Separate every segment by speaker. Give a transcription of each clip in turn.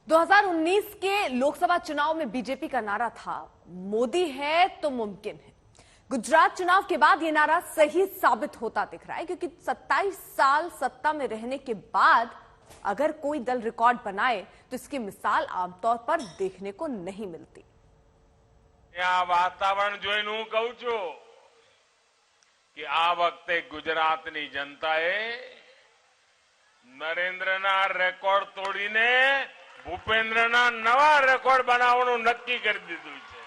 Speaker 1: 2019 के लोकसभा चुनाव में बीजेपी का नारा था, मोदी है तो मुमकिन है। गुजरात चुनाव के बाद यह नारा सही साबित होता दिख रहा है, क्योंकि 27 साल सत्ता में रहने के बाद अगर कोई दल रिकॉर्ड बनाए तो इसकी मिसाल आमतौर पर देखने को नहीं मिलती।
Speaker 2: वातावरण જોઈને હું કહું છું કે આ વખતે ગુજરાતની જનતાએ નરેન્દ્રના રેકોર્ડ તોડીને ભૂપેન્દ્રના નવા રેકોર્ડ બનાવવાનું નક્કી કરી દીધું છે।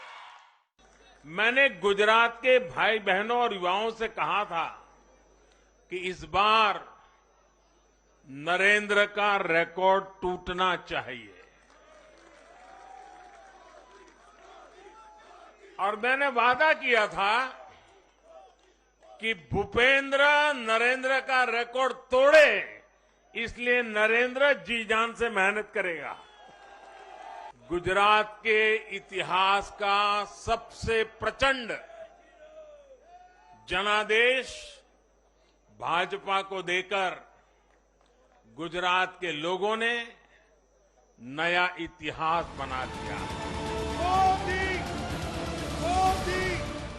Speaker 2: मैंने गुजरात के भाई बहनों और युवाओं से कहा था कि इस बार नरेंद्र का रिकॉर्ड टूटना चाहिए, और मैंने वादा किया था कि भूपेंद्र नरेंद्र का रिकॉर्ड तोड़े, इसलिए नरेंद्र जी जान से मेहनत करेगा। गुजरात के इतिहास का सबसे प्रचंड जनादेश भाजपा को देकर गुजरात के लोगों ने नया इतिहास बना दिया।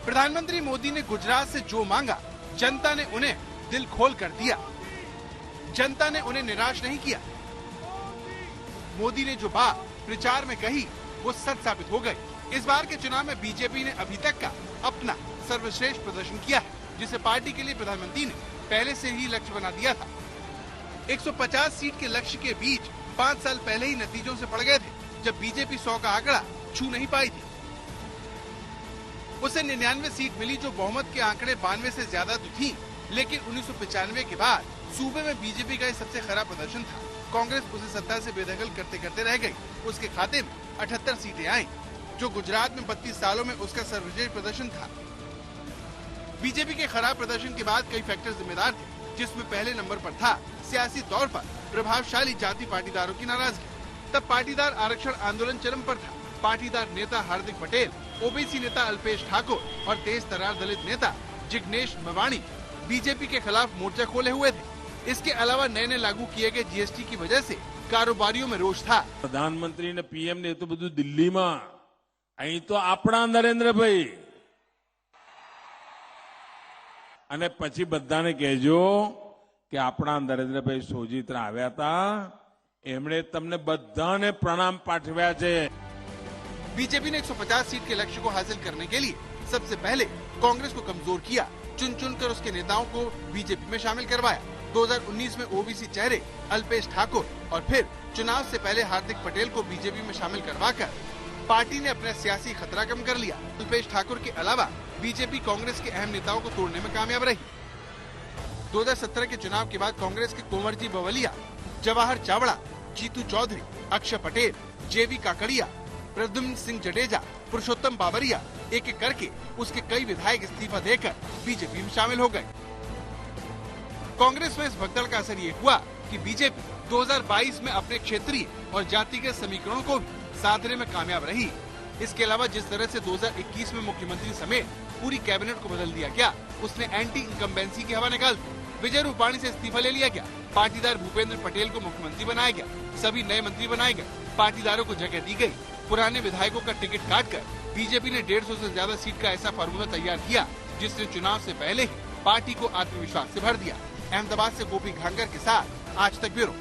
Speaker 3: प्रधानमंत्री मोदी ने गुजरात से जो मांगा, जनता ने उन्हें दिल खोल कर दिया। जनता ने उन्हें निराश नहीं किया। मोदी ने जो बात प्रचार में कही वो सच साबित हो गई। इस बार के चुनाव में बीजेपी ने अभी तक का अपना सर्वश्रेष्ठ प्रदर्शन किया है, जिसे पार्टी के लिए प्रधानमंत्री ने पहले से ही लक्ष्य बना दिया था। 150 सीट के लक्ष्य के बीच 5 साल पहले ही नतीजों से पड़ गए थे, जब बीजेपी 100 का आंकड़ा छू नहीं पाई थी। उसे 99 सीट मिली, जो बहुमत के आंकड़े 92 से ज्यादा तो थी, लेकिन 1995 के बाद सूबे में बीजेपी का ये सबसे खराब प्रदर्शन था। कांग्रेस उसे सत्ता से बेदखल करते करते रह गई। उसके खाते में 78 सीटें आईं, जो गुजरात में 32 सालों में उसका सर्वश्रेष्ठ प्रदर्शन था। बीजेपी के खराब प्रदर्शन के बाद कई फैक्टर जिम्मेदार थे, जिसमें पहले नंबर पर था सियासी तौर पर प्रभावशाली जाति पाटीदारों की नाराजगी। तब पाटीदार आरक्षण आंदोलन चरम पर था। पाटीदार नेता हार्दिक पटेल, ओबीसी नेता अल्पेश ठाकुर और तेज तर्रार दलित नेता जिग्नेश मेवाणी बीजेपी के खिलाफ मोर्चा खोले हुए थे। इसके अलावा नए लागू किए गए जीएसटी की वजह से कारोबारियों में रोष था।
Speaker 2: प्रधानमंत्री ने पीएम ने तो બધું દિલ્હીમાં, અહીં તો આપણા નરેન્દ્રભાઈ, અને પછી બધાને કહેજો કે આપણા નરેન્દ્રભાઈ સોજીત્રા આવ્યા હતા, એમણે તમને બધાને પ્રણામ પાઠવ્યા છે।
Speaker 3: बीजेपी ने 150 सीट के लक्ष्य को हासिल करने के लिए सबसे पहले कांग्रेस को कमजोर किया। चुन चुनकर उसके नेताओं को बीजेपी में शामिल करवाया। 2019 में ओबीसी चेहरे अल्पेश ठाकुर और फिर चुनाव से पहले हार्दिक पटेल को बीजेपी में शामिल करवाकर पार्टी ने अपना सियासी खतरा कम कर लिया। अल्पेश ठाकुर के अलावा बीजेपी कांग्रेस के अहम नेताओं को तोड़ने में कामयाब रही। 2017 के चुनाव के बाद कांग्रेस के कुंवरजी बवलिया, जवाहर चावड़ा, जीतू चौधरी, अक्षय पटेल, जेवी काकड़िया, प्रद्युम्न सिंह जडेजा, पुरुषोत्तम बाबरिया, एक एक करके उसके कई विधायक इस्तीफा देकर बीजेपी में शामिल हो गए। कांग्रेस में इस भगदड़ का असर ये हुआ कि बीजेपी 2022 में अपने क्षेत्रीय और जातिगत समीकरणों को भी साधने में कामयाब रही। इसके अलावा जिस तरह से 2021 में मुख्यमंत्री समेत पूरी कैबिनेट को बदल दिया गया, उसने एंटी इनकम्बेंसी की हवा निकाल दी। विजय रूपाणी से इस्तीफा ले लिया गया। पाटीदार भूपेंद्र पटेल को मुख्यमंत्री बनाया गया। सभी नए मंत्री बनाए गए। पाटीदारों को जगह दी गई। पुराने विधायकों का टिकट काटकर बीजेपी ने 150 से ज्यादा सीट का ऐसा फार्मूला तैयार किया, जिसने चुनाव से पहले ही पार्टी को आत्मविश्वास से भर दिया। अहमदाबाद से गोपी घांगर के साथ आज तक ब्यूरो।